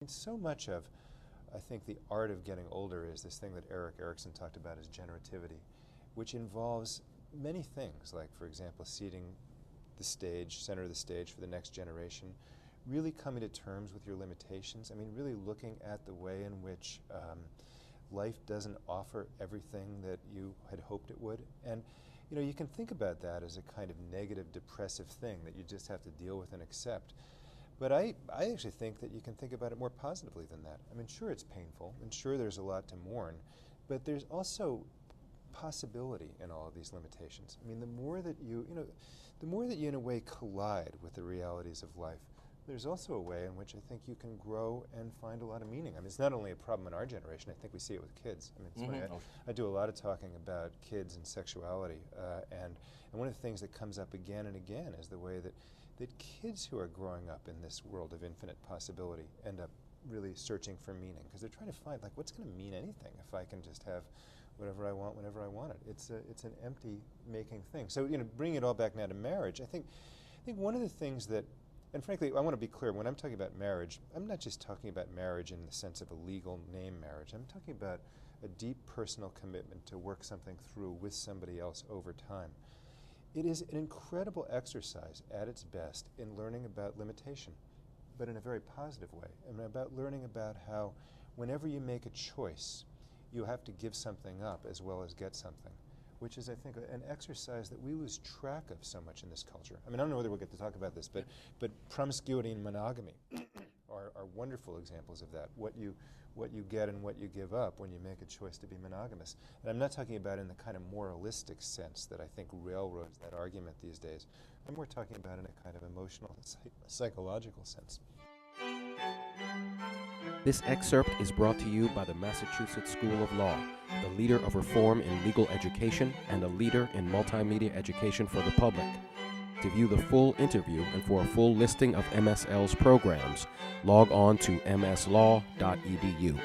So much of, I think, the art of getting older is this thing that Erik Erikson talked about as generativity, which involves many things, like, for example, seating the stage, center of the stage for the next generation, really coming to terms with your limitations. I mean, really looking at the way in which life doesn't offer everything that you had hoped it would. And you know, you can think about that as a kind of negative, depressive thing that you just have to deal with and accept. But I actually think that you can think about it more positively than that. I mean, sure, it's painful, and sure, there's a lot to mourn, but there's also possibility in all of these limitations. I mean, the more that you in a way collide with the realities of life, there's also a way in which I think you can grow and find a lot of meaning. I mean, it's not only a problem in our generation, I think we see it with kids. I mean, it's funny, I do a lot of talking about kids and sexuality, and one of the things that comes up again and again is the way that kids who are growing up in this world of infinite possibility end up really searching for meaning, because they're trying to find, like, what's going to mean anything if I can just have whatever I want whenever I want it. It's an empty making thing. So, you know, bringing it all back now to marriage, I think one of the things that, and frankly, I want to be clear, when I'm talking about marriage, I'm not just talking about marriage in the sense of a legal name marriage. I'm talking about a deep personal commitment to work something through with somebody else over time. It is an incredible exercise at its best in learning about limitation, but in a very positive way. I mean, about learning about how whenever you make a choice, you have to give something up as well as get something, which is, I think, an exercise that we lose track of so much in this culture. I mean, I don't know whether we'll get to talk about this, but promiscuity and monogamy are wonderful examples of that. What you get and what you give up when you make a choice to be monogamous. And I'm not talking about in the kind of moralistic sense that I think railroads that argument these days. I'm more talking about in a kind of emotional, psychological sense. This excerpt is brought to you by the Massachusetts School of Law, the leader of reform in legal education and a leader in multimedia education for the public. To view the full interview and for a full listing of MSL's programs, log on to mslaw.edu.